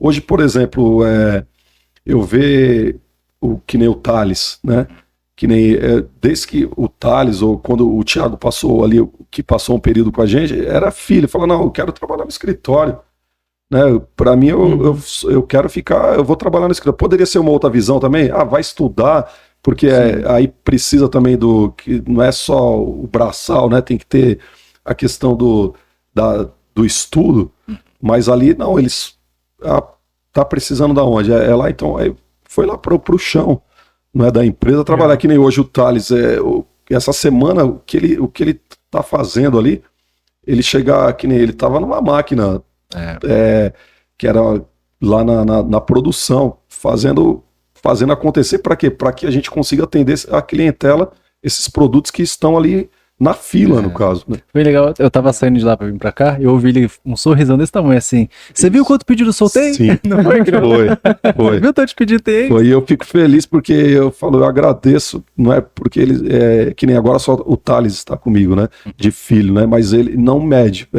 Hoje, por exemplo, eu vejo que nem o Thales, né? Que nem desde que o Thales, ou quando o Thiago passou ali, que passou um período com a gente, era filho, falou, não, eu quero trabalhar no escritório, né? Para mim, eu quero ficar, eu vou trabalhar no escritório. Poderia ser uma outra visão também, vai estudar, porque aí precisa também que não é só o braçal, né? Tem que ter a questão do estudo, mas ali, não, eles tá precisando da onde? É lá, então, aí foi lá pro chão, não é da empresa, trabalhar que nem hoje o Thales, essa semana, o que ele tá fazendo ali, ele chegar, que nem ele tava numa máquina, que era lá na produção, fazendo acontecer, para quê? Para que a gente consiga atender a clientela, esses produtos que estão ali na fila, no caso, né? Foi legal, eu tava saindo de lá pra vir pra cá, e eu ouvi ele um sorrisão desse tamanho, assim, você viu quanto pedido eu soltei? Sim. Não foi, Foi. Viu tanto de pedido tem? Foi, e eu fico feliz porque eu agradeço, não é porque ele, que nem agora só o Thales está comigo, né, de filho, né, mas ele não mede,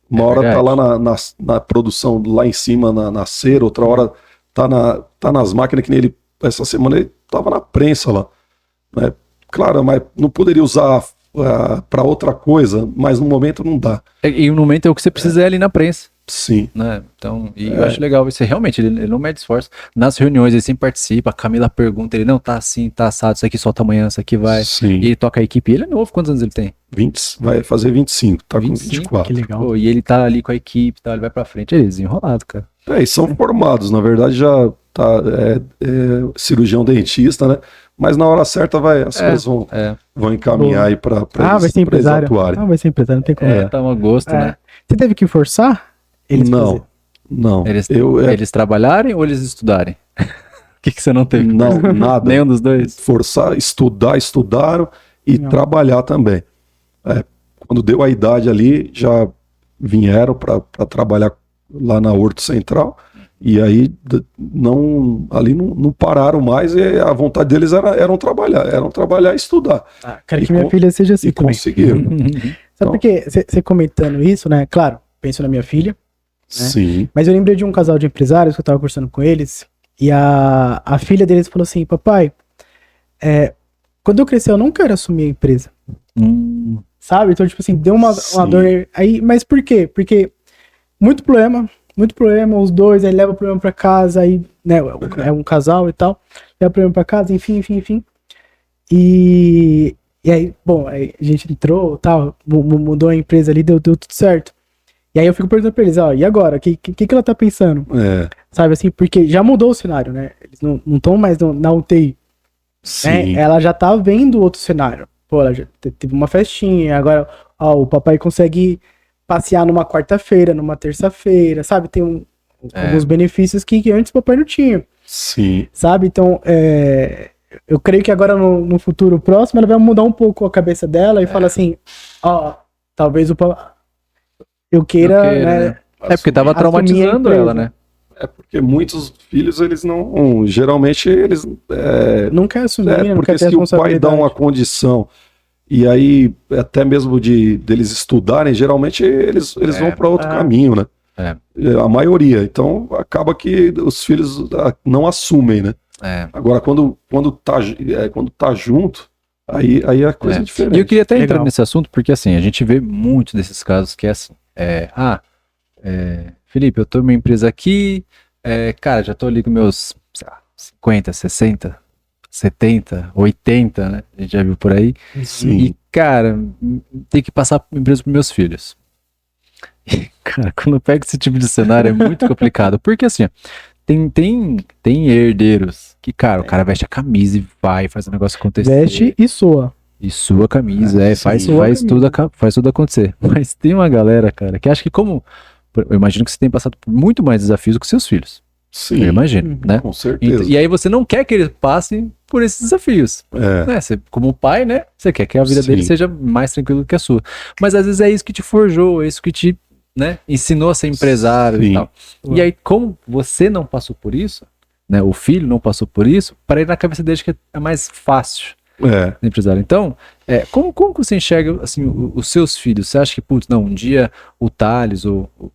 uma hora tá lá na produção, lá em cima, na cera, outra hora tá nas máquinas, que nem ele, essa semana ele tava na prensa lá, né, claro, mas não poderia usar para outra coisa, mas no momento não dá. E no momento é o que você precisa ali na prensa. Sim. Né? Então, eu acho legal isso. Realmente, ele não mede esforço. Nas reuniões ele sempre participa, a Camila pergunta, ele não tá assim, tá assado, isso aqui solta amanhã, isso aqui vai. Sim. E ele toca a equipe. Ele é novo, quantos anos ele tem? 20, vai fazer 25, tá 25, com 24. Que legal. Pô, e ele tá ali com a equipe, tá, ele vai pra frente, ele é desenrolado, cara. E são formados, na verdade já tá cirurgião dentista, né? Mas na hora certa as coisas vão encaminhar aí pra vai ser empresário. Vai ser empresário, não tem como. Tá um gosto, né? Você teve que forçar eles Não. Eles trabalharem ou eles estudarem? O que você não teve? Não, nada. Nenhum dos dois? Forçar, estudaram e trabalhar também. Quando deu a idade ali, já vieram para trabalhar lá na Horto Central, e aí ali não pararam mais, e a vontade deles era trabalhar e estudar. Quero que minha filha seja assim também. Conseguiram. Sabe por quê? Você comentando isso, né? Claro, penso na minha filha, né? Sim. Mas eu lembrei de um casal de empresários que eu tava conversando com eles, e a filha deles falou assim, papai, quando eu crescer eu não quero assumir a empresa. Sabe? Então, tipo assim, deu uma dor aí, mas por quê? Porque muito problema, os dois, aí leva o problema pra casa, aí, né, é um casal e tal, leva o problema pra casa, enfim. E aí, bom, aí a gente entrou, tal, mudou a empresa ali, deu tudo certo. E aí eu fico perguntando pra eles, e agora? O que ela tá pensando? Sabe assim, porque já mudou o cenário, né? Eles não estão mais na UTI. Né? Ela já tá vendo outro cenário. Pô, ela já teve uma festinha, agora o papai consegue passear numa quarta-feira, numa terça-feira, sabe? Tem alguns benefícios que antes o papai não tinha. Sim. Sabe? Então, eu creio que agora no futuro próximo ela vai mudar um pouco a cabeça dela e falar assim, talvez eu queira, né? Porque tava traumatizando ela, né? Porque muitos filhos, eles não, geralmente eles não quer assumir, não porque quer ter se o pai dá uma condição e aí até mesmo deles estudarem, geralmente eles vão para outro caminho, né? A maioria, então acaba que os filhos não assumem, né? Agora quando tá junto, aí a coisa é diferente. E eu queria até entrar nesse assunto, porque assim, a gente vê muito desses casos que é assim, Felipe, eu tô numa empresa aqui, cara, já tô ali com meus, sei lá, 50, 60, 70, 80, né? A gente já viu por aí. Sim. E, cara, tem que passar a empresa pros meus filhos. E, cara, quando pega esse tipo de cenário é muito complicado, porque assim, ó, tem herdeiros que, cara, o cara veste a camisa e faz o negócio acontecer. Veste e soa. E sua camisa, faz tudo acontecer. Mas tem uma galera, cara, que acha que eu imagino que você tem passado por muito mais desafios do que seus filhos. Sim. Eu imagino, né? Com certeza. E aí você não quer que eles passem por esses desafios. Né? Você, como pai, né? Você quer que a vida dele seja mais tranquila do que a sua. Mas às vezes é isso que te forjou, é isso que te, né, ensinou a ser empresário e tal. E aí, como você não passou por isso, né? O filho não passou por isso, para ir na cabeça dele que é mais fácil. Empresário. Então, como que você enxerga assim, os seus filhos? Você acha que, putz, não, um dia o Thales,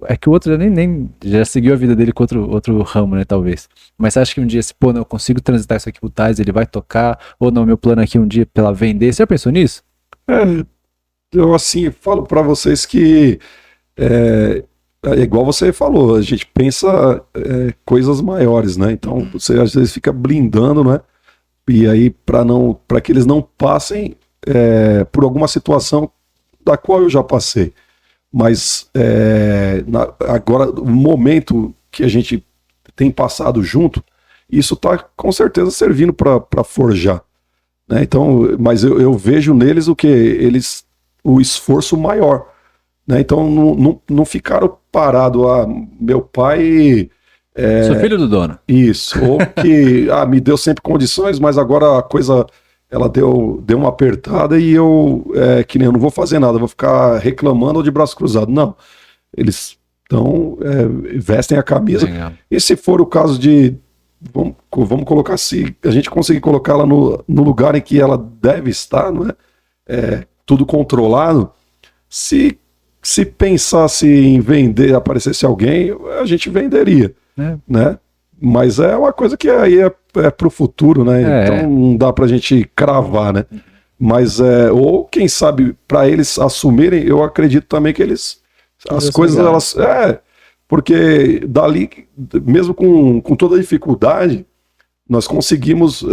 é que o outro nem já seguiu a vida dele com outro ramo, né, talvez. Mas você acha que um dia, não, eu consigo transitar isso aqui pro Thales, ele vai tocar, ou não, meu plano aqui um dia pela vender, você já pensou nisso? Eu, assim, falo para vocês que é igual você falou, a gente pensa coisas maiores, né? Então, você às vezes fica blindando, né? E aí, para que eles não passem por alguma situação da qual eu já passei. Mas agora, o momento que a gente tem passado junto, isso está com certeza servindo para forjar. Né? Então, mas eu vejo neles o esforço maior. Né? Então, não ficaram parados. Meu pai... Sou filho do dono. Isso, ou que me deu sempre condições, mas agora a coisa ela deu uma apertada e que nem eu não vou fazer nada, vou ficar reclamando ou de braço cruzado. Não, eles vestem a camisa. Legal. E se for o caso de, vamos colocar, se a gente conseguir colocar ela no lugar em que ela deve estar, não é? Tudo controlado, se pensasse em vender, aparecesse alguém, a gente venderia. Né? Mas é uma coisa que aí é pro futuro, né? Então não dá pra gente cravar, né? Mas ou quem sabe para eles assumirem, eu acredito também que as coisas elas porque dali, mesmo com toda a dificuldade, nós conseguimos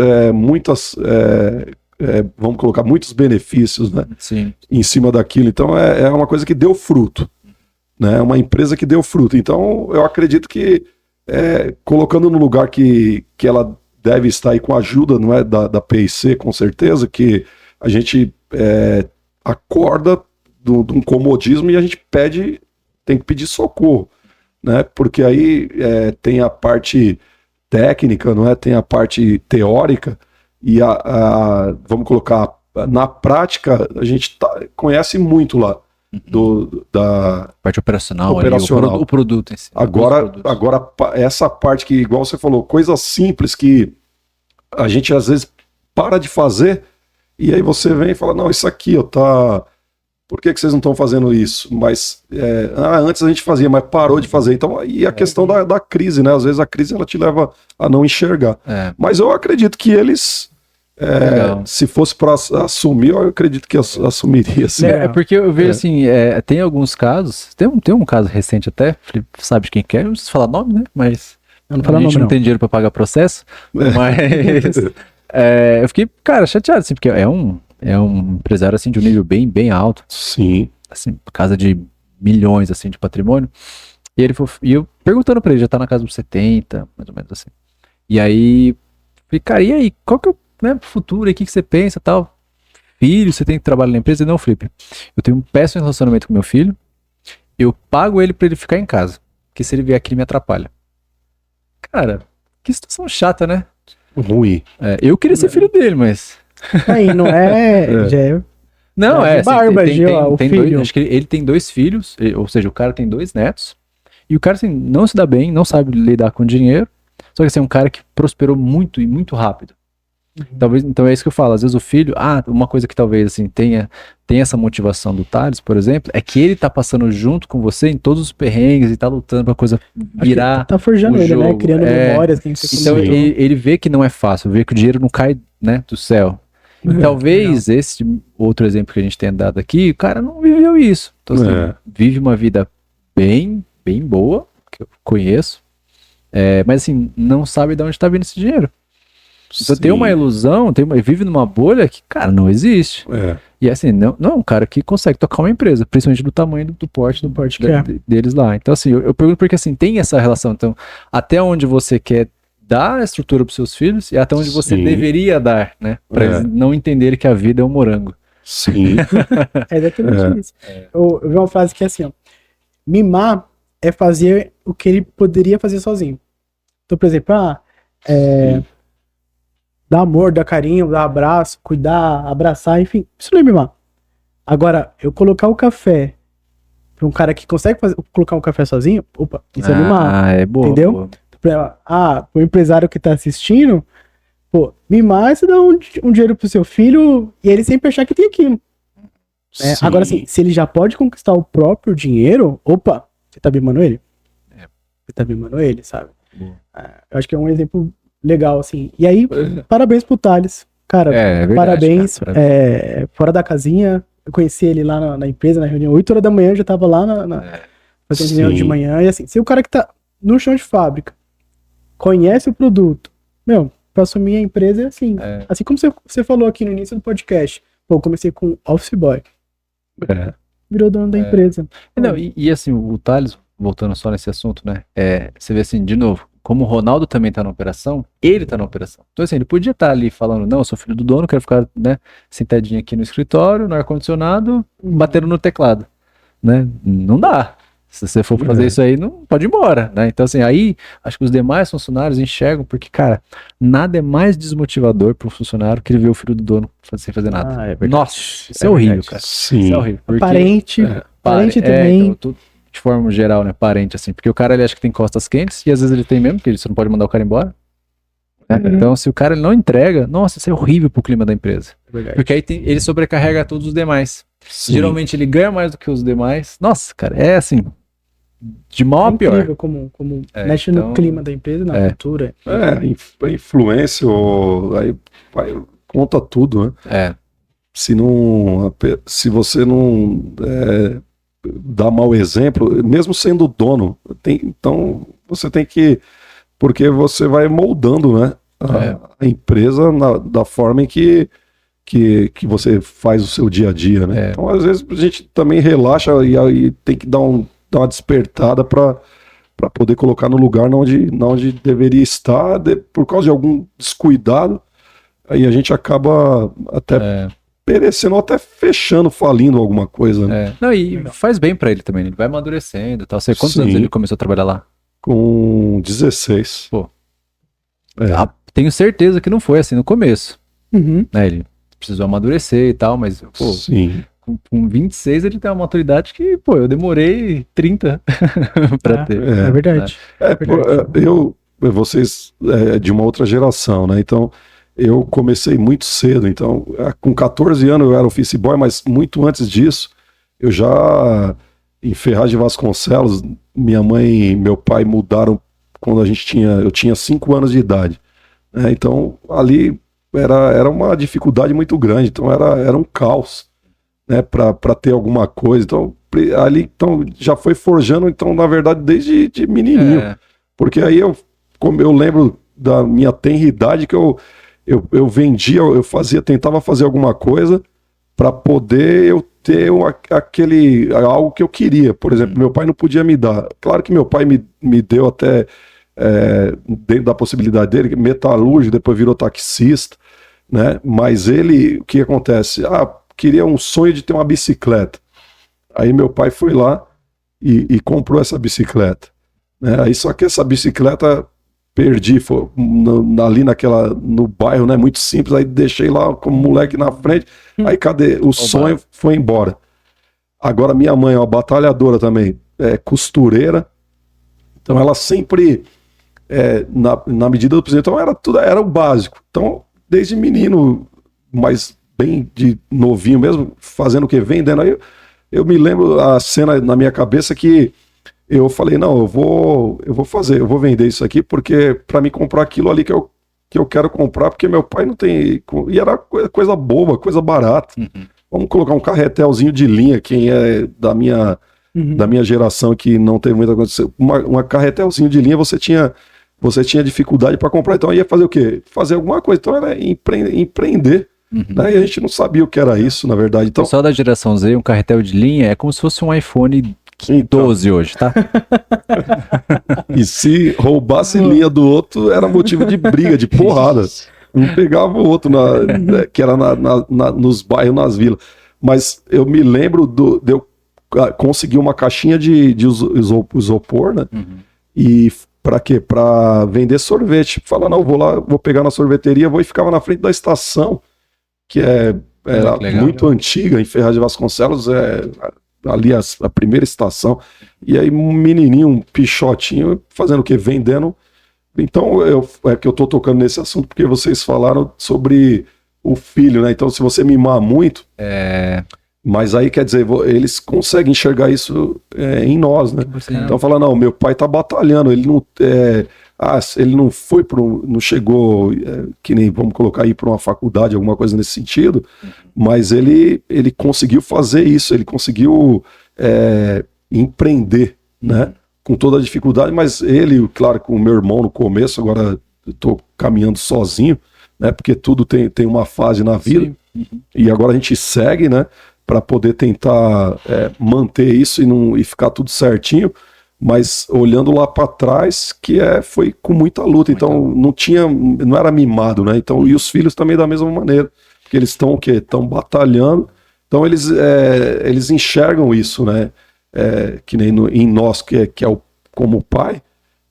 vamos colocar muitos benefícios, né? Sim. Em cima daquilo. Então é uma coisa que deu fruto, né? É uma empresa que deu fruto. Então eu acredito que colocando no lugar que ela deve estar aí com a ajuda, não é, da PIC, com certeza, que a gente acorda de um comodismo e a gente tem que pedir socorro, né? Porque aí tem a parte técnica, não é? Tem a parte teórica e vamos colocar, na prática, a gente conhece muito lá. Da parte operacional. O produto em si. Agora, essa parte que, igual você falou, coisas simples que a gente às vezes para de fazer e aí você vem e fala, não, isso aqui, por que vocês não estão fazendo isso? Mas antes a gente fazia, mas parou de fazer. Então, e a questão da crise, né? Às vezes a crise ela te leva a não enxergar. Mas eu acredito que eles... se fosse para assumir, eu acredito que assumiria. Assim. Porque eu vejo assim, tem alguns casos, tem um caso recente até, sabe de quem que é, não preciso falar nome, né? Mas a gente não tem dinheiro para pagar processo, mas eu fiquei, cara, chateado, assim, porque é um empresário assim de um nível bem, bem alto. Sim. Assim, casa de milhões assim de patrimônio. E eu perguntando para ele, já tá na casa dos 70, mais ou menos assim. E aí, falei, cara, e aí, qual que é pro futuro, o que você pensa, tal? Filho, você tem que trabalhar na empresa? Não, Felipe, eu tenho um péssimo relacionamento com meu filho, eu pago ele pra ele ficar em casa, porque se ele vier aqui ele me atrapalha. Cara, que situação chata, né? Ruim. Eu queria ser filho dele, mas... Aí, não já é... Não, barba, o filho. Acho que ele tem 2 filhos, ou seja, o cara tem 2 netos, e o cara assim, não se dá bem, não sabe lidar com dinheiro, só que assim, é um cara que prosperou muito e muito rápido. Talvez, então é isso que eu falo, às vezes o filho, uma coisa que talvez assim tenha essa motivação do Thales, por exemplo, é que ele tá passando junto com você em todos os perrengues e tá lutando pra coisa virar. Tá forjando ele, jogo, né? Criando memórias. Então ele vê que não é fácil, vê que o dinheiro não cai, né, do céu. E talvez esse outro exemplo que a gente tenha dado aqui, o cara não viveu isso. Então assim, vive uma vida bem, bem boa, que eu conheço, mas assim, não sabe de onde tá vindo esse dinheiro. Então tem uma ilusão, vive numa bolha que, cara, não existe. E assim, não é um cara que consegue tocar uma empresa, principalmente do tamanho do porte deles lá. Então assim, eu pergunto porque assim, tem essa relação. Então, até onde você quer dar a estrutura para os seus filhos e até onde você deveria dar, né? Para eles não entenderem que a vida é um morango. Sim. É exatamente isso. Eu vi uma frase que é assim, ó. Mimar é fazer o que ele poderia fazer sozinho. Então, por exemplo, dar amor, dar carinho, dar abraço, cuidar, abraçar, enfim, isso não é mimar. Agora, eu colocar o café pra um cara que consegue colocar um café sozinho, opa, isso é mimar. É boa. Entendeu? Boa. Pro empresário que tá assistindo, Pô, mimar é você dá um dinheiro pro seu filho e ele sempre achar que tem aquilo. Agora, assim, se ele já pode conquistar o próprio dinheiro, opa, você tá mimando ele? Você tá mimando ele, sabe? Eu acho que é um exemplo legal, assim. E aí, parabéns pro Thales. Cara, verdade, parabéns. Fora da casinha, eu conheci ele lá na empresa, na reunião, 8 horas da manhã, eu já tava lá fazendo reunião de manhã. E assim, se o cara que tá no chão de fábrica conhece o produto, pra assumir a empresa é assim. Assim como você falou aqui no início do podcast. Pô, eu comecei com office boy. Virou dono da empresa. Não, e assim, o Thales, voltando só nesse assunto, né? Você vê assim, de novo, como o Ronaldo também tá na operação, ele tá na operação. Então assim, ele podia estar ali falando, não, eu sou filho do dono, quero ficar, né, sentadinho aqui no escritório, no ar-condicionado, batendo no teclado, né? Não dá. Se você for fazer isso aí, não pode ir embora, né? Então assim, aí acho que os demais funcionários enxergam, porque, cara, nada é mais desmotivador para um funcionário que ele vê o filho do dono sem fazer nada. Nossa, isso é horrível, cara. Sim. Isso é horrível. Porque, parente também. De forma geral, né? Parente, assim. Porque o cara, ele acha que tem costas quentes, e às vezes ele tem mesmo, porque você não pode mandar o cara embora. Né? Então, se o cara ele não entrega, nossa, isso é horrível pro clima da empresa. Porque aí ele sobrecarrega todos os demais. Sim. Geralmente ele ganha mais do que os demais. Nossa, cara, é assim, de mal a pior. Incrível como mexe no clima da empresa, na cultura. A influência, aí conta tudo, né? Se você não dá mau exemplo, mesmo sendo dono, então você tem que, porque você vai moldando, né, a empresa da forma em que você faz o seu dia a dia, né? Então às vezes a gente também relaxa e aí tem que dar uma despertada para poder colocar no lugar onde deveria estar, por causa de algum descuidado, aí a gente acaba até perecendo, até fechando, falindo alguma coisa, né? Não, e faz bem pra ele também, ele vai amadurecendo e tal. Você, quantos anos ele começou a trabalhar lá? Com 16. Pô. Tenho certeza que não foi assim no começo. Né, ele precisou amadurecer e tal, mas, pô, com 26 ele tem uma maturidade que, pô, eu demorei 30 pra ter. É verdade. Vocês de uma outra geração, né? Então, eu comecei muito cedo, então, com 14 anos eu era office boy, mas muito antes disso, eu já, em Ferraz de Vasconcelos, minha mãe e meu pai mudaram quando eu tinha 5 anos de idade. Né? Então, ali era uma dificuldade muito grande, então era um caos, né, para ter alguma coisa. Então, ali já foi forjando, então, na verdade, desde de menininho. Porque aí eu lembro da minha tenridade que eu vendia, tentava fazer alguma coisa para poder eu ter algo que eu queria. Por exemplo, meu pai não podia me dar. Claro que meu pai me deu até, dentro da possibilidade dele, metalúrgico, depois virou taxista, né? Mas o que acontece? Queria um sonho de ter uma bicicleta. Aí meu pai foi lá e comprou essa bicicleta. Né? Aí só que essa bicicleta perdi, ali no bairro, né, muito simples, aí deixei lá como moleque na frente, aí cadê? O sonho foi embora. Agora minha mãe é uma batalhadora também, costureira, então ela sempre, na medida do possível, então era o básico. Então, desde menino, mas bem de novinho mesmo, fazendo o que? Vendendo. Aí eu me lembro a cena na minha cabeça que eu falei, não, eu vou vender isso aqui, porque para me comprar aquilo ali que eu quero comprar, porque meu pai não tem, e era coisa boba, coisa barata. Vamos colocar um carretelzinho de linha, quem é da minha geração que não teve muita coisa, uma carretelzinho de linha você tinha dificuldade para comprar, então ia fazer o quê? Fazer alguma coisa, então era empreender. Né? E a gente não sabia o que era isso, na verdade. Então, só da geração Z, um carretel de linha é como se fosse um iPhone 12 hoje, tá? E se roubasse linha do outro, era motivo de briga, de porrada. Um pegava o outro, que era nos bairros, nas vilas. Mas eu me lembro de eu conseguir uma caixinha de isopor, né? E pra quê? Pra vender sorvete. Falar, não, vou pegar na sorveteria, e ficava na frente da estação, que era muito antiga, em Ferraz de Vasconcelos, ali a primeira estação, e aí um menininho, um pichotinho, fazendo o quê? Vendendo Então, é que eu tô tocando nesse assunto porque vocês falaram sobre o filho, né? Então, se você mimar muito... Mas aí, quer dizer, eles conseguem enxergar isso em nós, né? Então, falar, não, meu pai tá batalhando, ele não... ele não foi não chegou, que nem vamos colocar aí para uma faculdade, alguma coisa nesse sentido, mas ele conseguiu fazer isso, ele conseguiu empreender, né? Com toda a dificuldade, mas ele, claro, com o meu irmão no começo, agora eu tô caminhando sozinho, né? Porque tudo tem uma fase na vida, e agora a gente segue, né? Para poder tentar manter isso e ficar tudo certinho, mas olhando lá para trás, que foi com muita luta, então não era mimado, né? Então, e os filhos também da mesma maneira, porque eles estão o quê? Estão batalhando, então eles enxergam isso, né? Que nem em nós, que é como pai,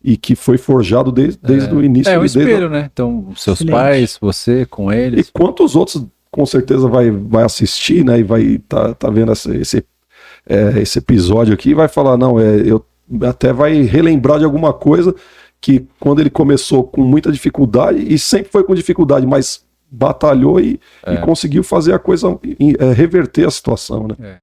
e que foi forjado desde o início. É um espelho, né? Então, seus pais, você com eles. E quantos outros com certeza vai assistir, né? E vai tá vendo esse episódio aqui e vai falar, não, até vai relembrar de alguma coisa que quando ele começou com muita dificuldade, e sempre foi com dificuldade, mas batalhou e conseguiu fazer a coisa, reverter a situação, né?